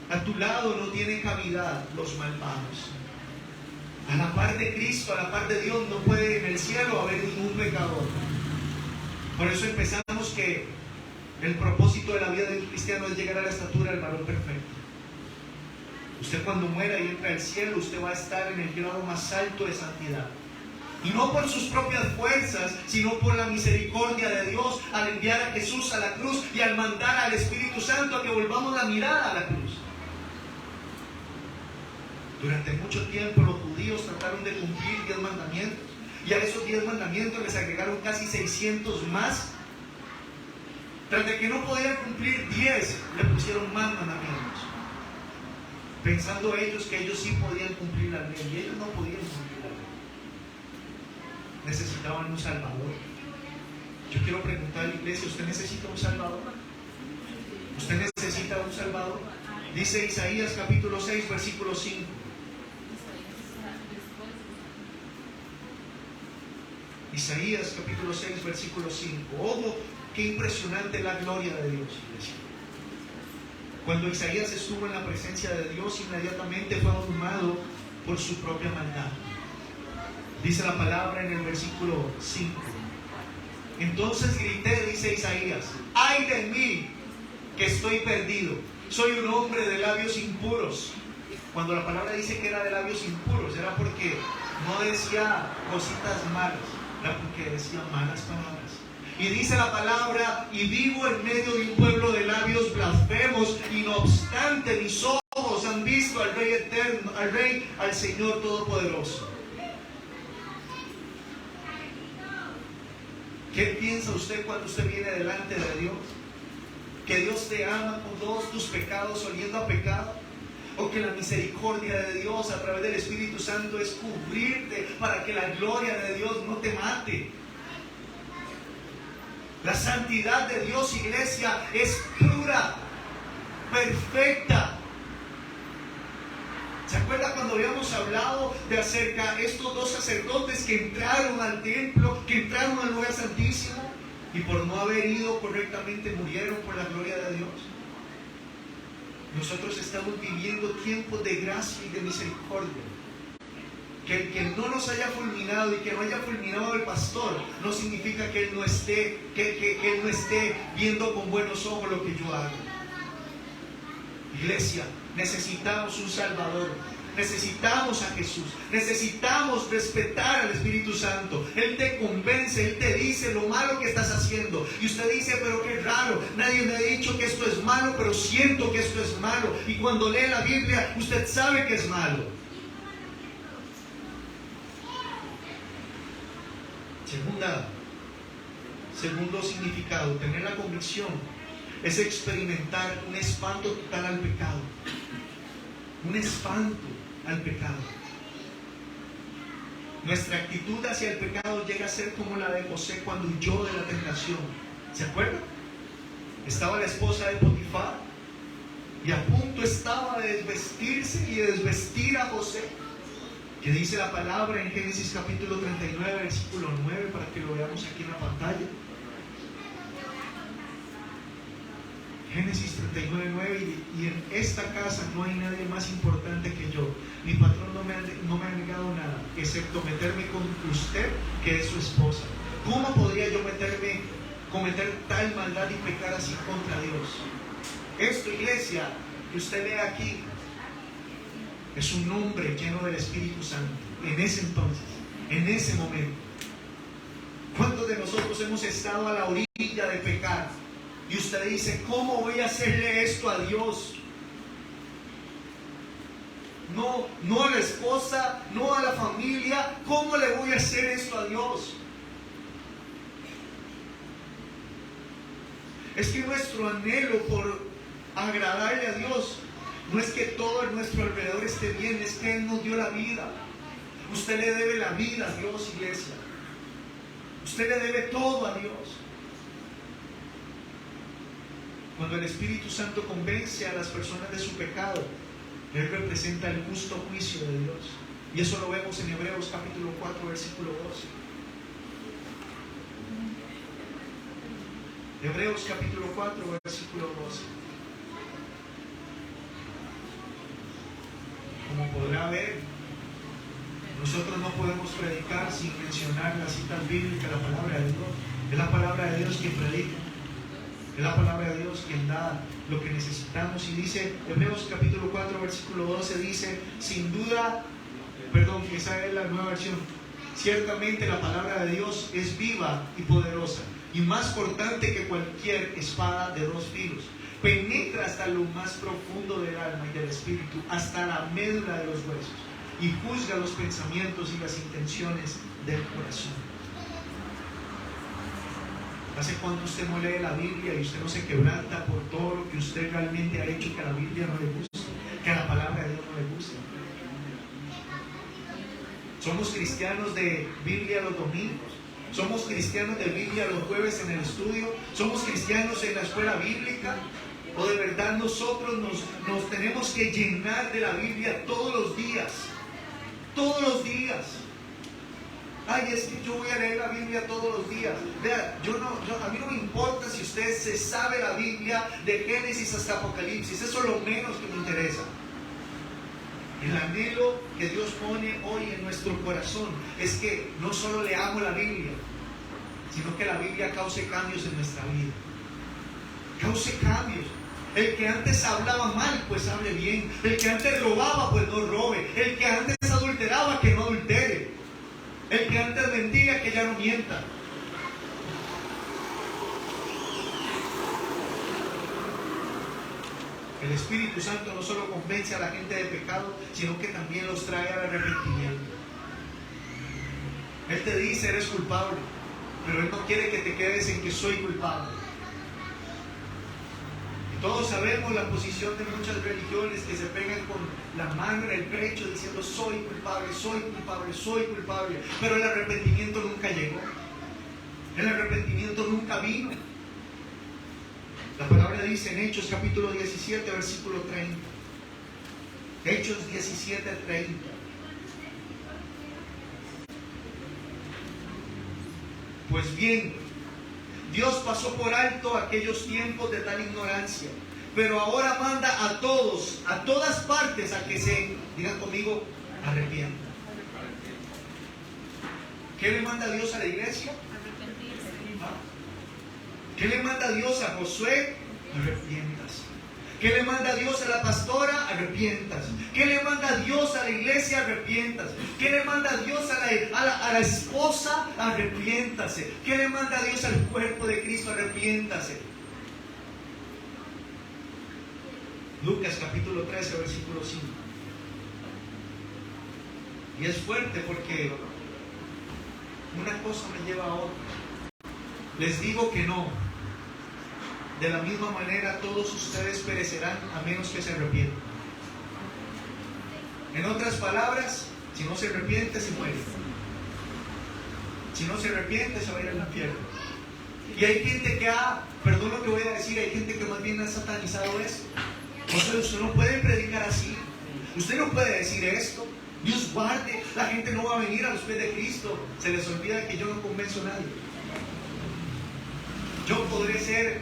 A tu lado no tienen cavidad los malvados. A la par de Cristo, a la par de Dios, no puede en el cielo haber ningún pecador. Por eso empezamos que el propósito de la vida de un cristiano es llegar a la estatura del varón perfecto. Usted cuando muera y entra al cielo, usted va a estar en el grado más alto de santidad. Y no por sus propias fuerzas, sino por la misericordia de Dios al enviar a Jesús a la cruz y al mandar al Espíritu Santo a que volvamos la mirada a la cruz. Durante mucho tiempo los judíos trataron de cumplir 10 mandamientos, y a esos 10 mandamientos les agregaron casi 600 más. Tras de que no podían cumplir 10, le pusieron más mandamientos, pensando ellos que ellos sí podían cumplir la ley, y ellos no podían cumplir la ley. Necesitaban un Salvador. Yo quiero preguntar a la iglesia: ¿usted necesita un Salvador? ¿Usted necesita un Salvador? Dice Isaías capítulo 6, versículo 5. Isaías capítulo 6, versículo 5. Ojo, qué impresionante la gloria de Dios, iglesia. Cuando Isaías estuvo en la presencia de Dios, inmediatamente fue abrumado por su propia maldad. Dice la palabra en el versículo 5. Entonces grité, dice Isaías: ¡ay de mí, que estoy perdido! Soy un hombre de labios impuros. Cuando la palabra dice que era de labios impuros, era porque no decía cositas malas, era porque decía malas palabras. Y dice la palabra: y vivo en medio de un pueblo de labios blasfemos, y no obstante mis ojos han visto al Rey eterno, al Señor Todopoderoso. ¿Qué piensa usted cuando usted viene delante de Dios? ¿Que Dios te ama con todos tus pecados oliendo a pecado? ¿O que la misericordia de Dios a través del Espíritu Santo es cubrirte para que la gloria de Dios no te mate? La santidad de Dios, iglesia, es pura, perfecta. ¿Se acuerda cuando habíamos hablado de acerca de estos dos sacerdotes que entraron al templo, que entraron al lugar santísimo y por no haber ido correctamente murieron por la gloria de Dios? Nosotros estamos viviendo tiempos de gracia y de misericordia. Que el que no nos haya fulminado y que no haya fulminado el pastor no significa que él no esté, que él no esté viendo con buenos ojos lo que yo hago. Iglesia, necesitamos un Salvador, necesitamos a Jesús, necesitamos respetar al Espíritu Santo. Él te convence, Él te dice lo malo que estás haciendo y usted dice: pero qué raro, nadie me ha dicho que esto es malo, pero siento que esto es malo. Y cuando lee la Biblia, usted sabe que es malo. Segundo significado, tener la convicción, es experimentar un espanto total al pecado. Un espanto al pecado. Nuestra actitud hacia el pecado llega a ser como la de José cuando huyó de la tentación. ¿Se acuerdan? Estaba la esposa de Potifar y a punto estaba de desvestirse y de desvestir a José. Que dice la palabra en Génesis capítulo 39, versículo 9, para que lo veamos aquí en la pantalla. Génesis 39, 9, y en esta casa no hay nadie más importante que yo. Mi patrón no me ha negado nada, excepto meterme con usted, que es su esposa. ¿Cómo podría yo cometer tal maldad y pecar así contra Dios? Esto, iglesia, que usted ve aquí, es un hombre lleno del Espíritu Santo. En ese entonces, en ese momento, ¿cuántos de nosotros hemos estado a la orilla de pecar? Y usted dice: ¿cómo voy a hacerle esto a Dios? No a la esposa, no a la familia. ¿Cómo le voy a hacer esto a Dios? Es que nuestro anhelo por agradarle a Dios no es que todo en nuestro alrededor esté bien, es que Él nos dio la vida. Usted le debe la vida a Dios, iglesia. Usted le debe todo a Dios. Cuando el Espíritu Santo convence a las personas de su pecado, Él representa el justo juicio de Dios. Y eso lo vemos en Hebreos capítulo 4, versículo 12. Hebreos capítulo 4, versículo 12. Como podrá ver, nosotros no podemos predicar sin mencionar las citas bíblicas, la palabra de Dios. Es la palabra de Dios quien predica. Es la palabra de Dios quien da lo que necesitamos. Y dice, Hebreos capítulo 4, versículo 12, dice: sin duda, esa es la nueva versión. Ciertamente la palabra de Dios es viva y poderosa, y más cortante que cualquier espada de dos filos. Penetra hasta lo más profundo del alma y del espíritu, hasta la médula de los huesos, y juzga los pensamientos y las intenciones del corazón. ¿Hace cuánto usted no lee la Biblia y usted no se quebranta por todo lo que usted realmente ha hecho que a la Biblia no le gusta, que a la palabra de Dios no le gusta? Somos cristianos de Biblia los domingos, somos cristianos de Biblia los jueves en el estudio, somos cristianos en la escuela bíblica, o de verdad nosotros nos tenemos que llenar de la Biblia todos los días. Todos los días. Ay, es que yo voy a leer la Biblia todos los días. Vea, a mí no me importa si usted se sabe la Biblia de Génesis hasta Apocalipsis. Eso es lo menos que me interesa. El anhelo que Dios pone hoy en nuestro corazón es que no solo leamos la Biblia, sino que la Biblia cause cambios en nuestra vida. Cause cambios. El que antes hablaba mal, pues hable bien. El que antes robaba, pues no robe. El que antes adulteraba, que no adultere. El que antes mentía, que ya no mienta. El Espíritu Santo no solo convence a la gente de pecado, sino que también los trae al arrepentimiento. Él te dice, eres culpable, pero Él no quiere que te quedes en que soy culpable. Y todos sabemos la posición de muchas religiones que se pegan con la mano en el pecho diciendo soy culpable, soy culpable, soy culpable. Pero el arrepentimiento nunca llegó. El arrepentimiento nunca vino. La palabra dice en Hechos capítulo 17, versículo 30. Hechos 17, 30. Pues bien, Dios pasó por alto aquellos tiempos de tal ignorancia, pero ahora manda a todos, a todas partes, a que se, digan conmigo, arrepientan. ¿Qué le manda Dios a la iglesia? ¿Qué le manda Dios a Josué? Arrepiéntase. ¿Qué le manda Dios a la pastora? Arrepiéntase. ¿Qué le manda Dios a la iglesia? Arrepiéntase. ¿Qué le manda Dios a la esposa? Arrepiéntase. ¿Qué le manda Dios al cuerpo de Cristo? Arrepiéntase. Lucas capítulo 13, versículo 5. Y es fuerte porque una cosa me lleva a otra. Les digo que no. De la misma manera todos ustedes perecerán a menos que se arrepientan. En otras palabras, si no se arrepiente, se muere. Si no se arrepiente, se va a ir al infierno. Y hay gente que perdón lo que voy a decir, hay gente que más bien ha satanizado eso. Usted no puede predicar así. Usted no puede decir esto. Dios guarde, la gente no va a venir a los pies de Cristo. Se les olvida que yo no convenzo a nadie. Yo podré ser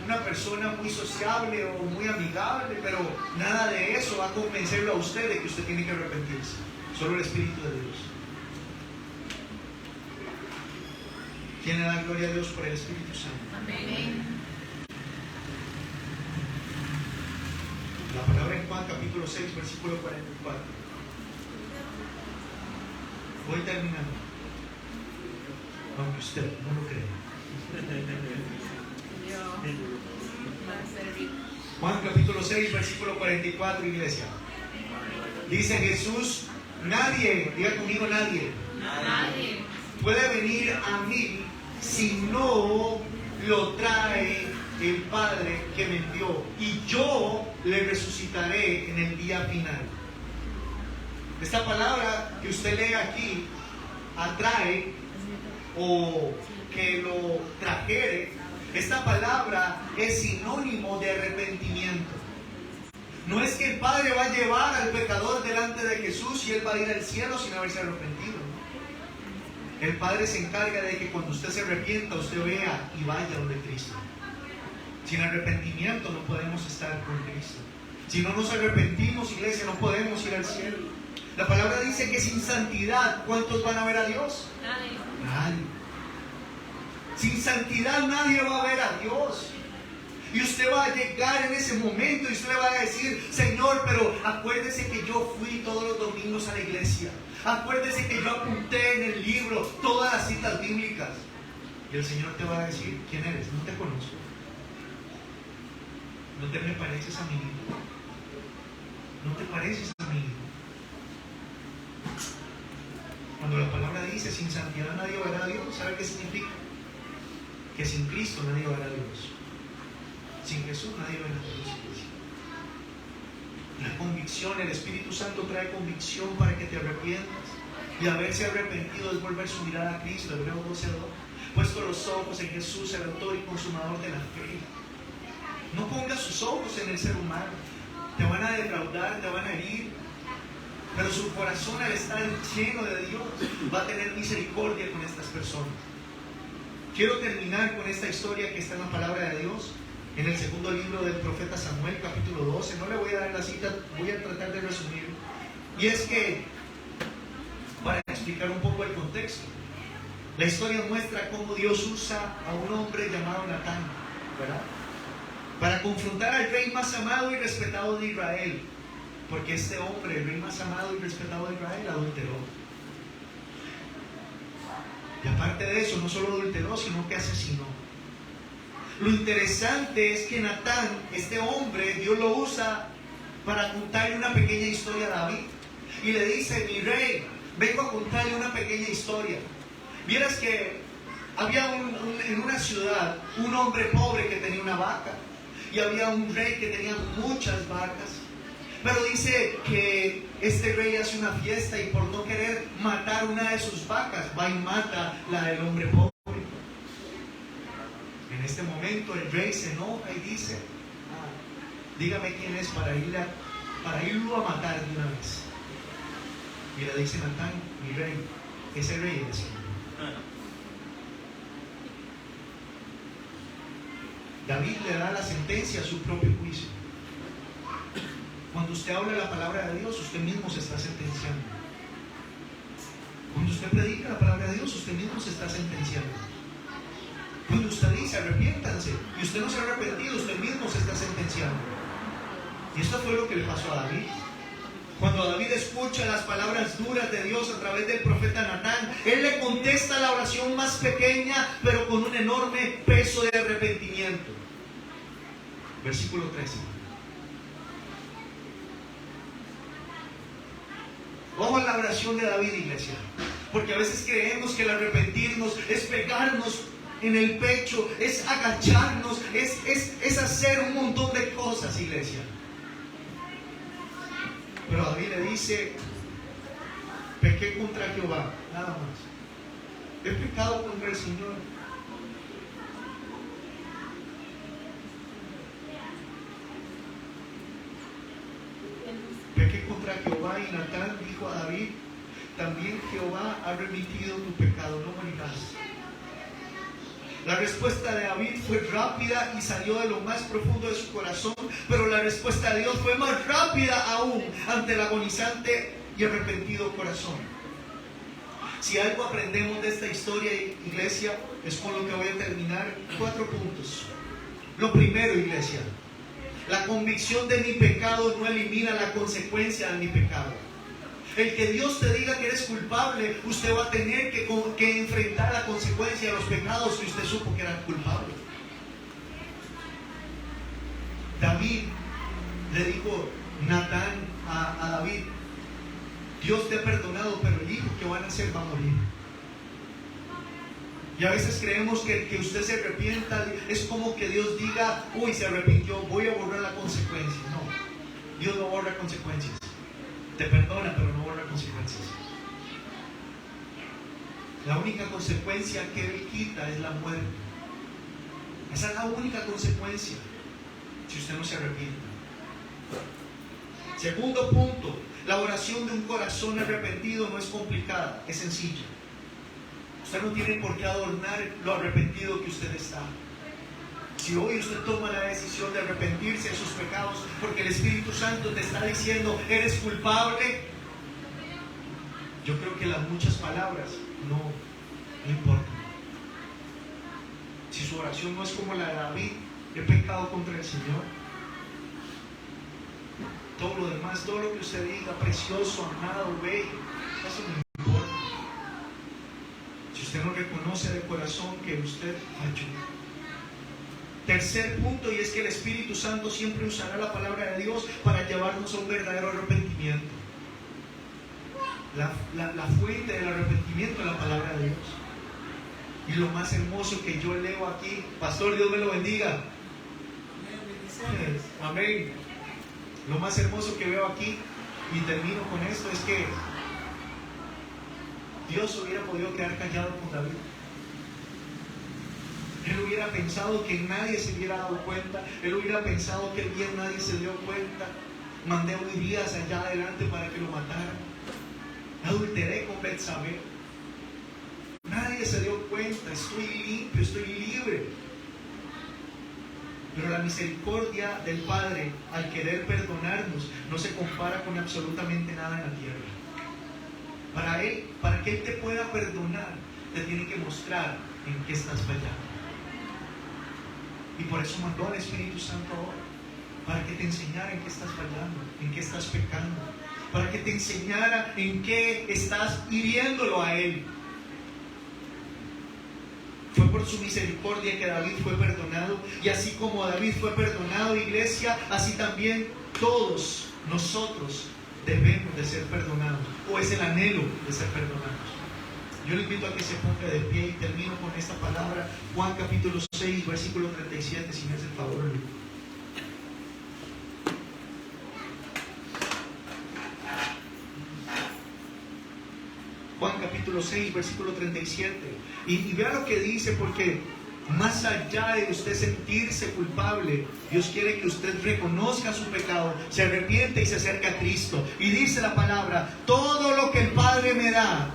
una persona muy sociable o muy amigable, pero nada de eso va a convencerlo a usted de que usted tiene que arrepentirse. Solo el Espíritu de Dios. ¿Quién le da gloria a Dios por el Espíritu Santo? Amén. La palabra en Juan capítulo 6, versículo 44. Voy terminando. Aunque usted no lo crea. Juan capítulo 6, versículo 44, iglesia. Dice Jesús, nadie, diga conmigo nadie, puede venir a mí si no lo trae el Padre que me envió, y yo le resucitaré en el día final. Esta palabra que usted lee aquí, atrae o que lo trajere, esta palabra es sinónimo de arrepentimiento. No es que el Padre va a llevar al pecador delante de Jesús y él va a ir al cielo sin haberse arrepentido. El Padre se encarga de que cuando usted se arrepienta, usted vea y vaya donde Cristo. Sin arrepentimiento no podemos estar con Cristo. Si no nos arrepentimos, iglesia, no podemos ir al cielo. La palabra dice que sin santidad, ¿cuántos van a ver a Dios? Nadie. Sin santidad nadie va a ver a Dios. Y usted va a llegar en ese momento y usted le va a decir, Señor, pero acuérdese que yo fui todos los domingos a la iglesia. Acuérdese que yo apunté en el libro todas las citas bíblicas. Y el Señor te va a decir, ¿quién eres? No te conozco. No te me pareces a mi hijo. No te pareces a mi hijo. Cuando la palabra dice, sin santidad nadie verá a Dios, ¿sabe qué significa? Que sin Cristo nadie verá a Dios. Sin Jesús nadie verá a Dios. La convicción, el Espíritu Santo trae convicción para que te arrepientas. Y haberse arrepentido es volver su mirada a Cristo. Hebreos 12:2. Puesto los ojos en Jesús, el autor y consumador de la fe. No pongas sus ojos en el ser humano. Te van a defraudar, te van a herir. Pero su corazón, al estar lleno de Dios, va a tener misericordia con estas personas. Quiero terminar con esta historia que está en la palabra de Dios, en el segundo libro del profeta Samuel, capítulo 12. No le voy a dar la cita, voy a tratar de resumir. Y es que, para explicar un poco el contexto, la historia muestra cómo Dios usa a un hombre llamado Natán, ¿verdad?, para confrontar al rey más amado y respetado de Israel. Porque este hombre, el rey más amado y respetado de Israel, adulteró. aparte de eso, no solo adulteró, sino que asesinó. Lo interesante es que Natán, este hombre, Dios lo usa para contarle una pequeña historia a David. Y le dice: mi rey, vengo a contarle una pequeña historia. Vieras que había en una ciudad un hombre pobre que tenía una vaca. Y había un rey que tenía muchas vacas. Pero dice que este rey hace una fiesta y por no querer matar una de sus vacas, va y mata la del hombre pobre. En este momento el rey se enoja y dice: dígame quién es para irlo a matar de una vez. Y le dice Natán: mi rey, ese rey es Señor. David le da la sentencia a su propio juicio. Cuando usted habla la palabra de Dios, usted mismo se está sentenciando. Cuando usted predica la palabra de Dios, usted mismo se está sentenciando. Cuando usted dice arrepiéntanse y usted no se ha arrepentido, usted mismo se está sentenciando. Y esto fue lo que le pasó a David. Cuando David escucha las palabras duras de Dios a través del profeta Natán, él le contesta la oración más pequeña, pero con un enorme peso de arrepentimiento. Versículo 13. Ojo a la oración de David, iglesia. Porque a veces creemos que el arrepentirnos es pegarnos en el pecho, es agacharnos, es hacer un montón de cosas, iglesia. Pero David le dice: pequé contra Jehová, nada más. He pecado contra el Señor. Pequé contra Jehová. Y Natán dijo a David: también Jehová ha remitido tu pecado, no morirás. La respuesta de David fue rápida y salió de lo más profundo de su corazón, pero la respuesta de Dios fue más rápida aún ante el agonizante y arrepentido corazón. Si algo aprendemos de esta historia, iglesia, es con lo que voy a terminar: 4 puntos. Lo primero, iglesia, la convicción de mi pecado no elimina la consecuencia de mi pecado. El que Dios te diga que eres culpable, usted va a tener que enfrentar la consecuencia de los pecados que usted supo que eran culpables. David le dijo Natán a David: Dios te ha perdonado, pero el hijo que van a hacer va a morir. Y a veces creemos que usted se arrepienta, es como que Dios diga: uy, se arrepintió, voy a borrar la consecuencia. No, Dios no borra consecuencias. Te perdona, pero no borra consecuencias. La única consecuencia que Él quita es la muerte. Esa es la única consecuencia si usted no se arrepiente. Segundo punto: la oración de un corazón arrepentido no es complicada, es sencilla. Usted no tiene por qué adornar lo arrepentido que usted está. Si hoy usted toma la decisión de arrepentirse de sus pecados porque el Espíritu Santo te está diciendo: eres culpable, yo creo que las muchas palabras no importan. Si su oración no es como la de David: he pecado contra el Señor, todo lo demás, todo lo que usted diga, precioso, amado, bello, eso no importa. Si usted no reconoce de corazón que usted falló. Tercer punto, y es que el Espíritu Santo siempre usará la palabra de Dios para llevarnos a un verdadero arrepentimiento. La fuente del arrepentimiento es la palabra de Dios. Y lo más hermoso que yo leo aquí, pastor, Dios me lo bendiga. Amén. Lo más hermoso que veo aquí, y termino con esto, es que Dios hubiera podido quedar callado con David. Él hubiera pensado que nadie se hubiera dado cuenta. Él hubiera pensado que bien nadie se dio cuenta. Mandé a Urias allá adelante para que lo mataran. Adulteré con Betsabé. Nadie se dio cuenta. Estoy limpio, estoy libre. Pero la misericordia del Padre, al querer perdonarnos, no se compara con absolutamente nada en la tierra. Para que Él te pueda perdonar, te tiene que mostrar en qué estás fallando. Y por eso mandó al Espíritu Santo ahora, para que te enseñara en qué estás fallando, en qué estás pecando, para que te enseñara en qué estás hiriéndolo a Él. Fue por su misericordia que David fue perdonado. Y así como David fue perdonado, iglesia, así también todos nosotros debemos de ser perdonados. O es el anhelo de ser perdonados. Yo le invito a que se ponga de pie y termino con esta palabra. Juan capítulo 6, versículo 37, si me hace el favor. Juan capítulo 6, versículo 37. Y vea lo que dice, porque más allá de usted sentirse culpable, Dios quiere que usted reconozca su pecado, se arrepiente y se acerque a Cristo. Y dice la palabra: todo lo que el Padre me da,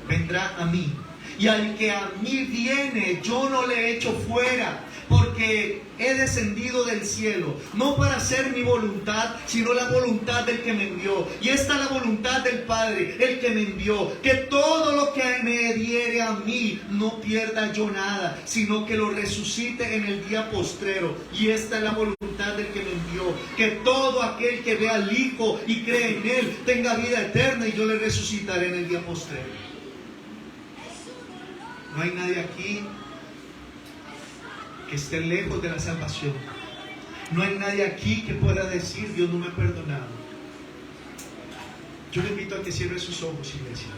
vendrá a mí. Y al que a mí viene, yo no le echo fuera, porque he descendido del cielo, no para hacer mi voluntad, sino la voluntad del que me envió. Y esta es la voluntad del Padre, el que me envió, que todo lo que me diere a mí, no pierda yo nada, sino que lo resucite en el día postrero. Y esta es la voluntad del que me envió, que todo aquel que vea al Hijo y cree en Él, tenga vida eterna, y yo le resucitaré en el día postrero. No hay nadie aquí que esté lejos de la salvación. No hay nadie aquí que pueda decir: Dios no me ha perdonado. Yo le invito a que cierre sus ojos, iglesia.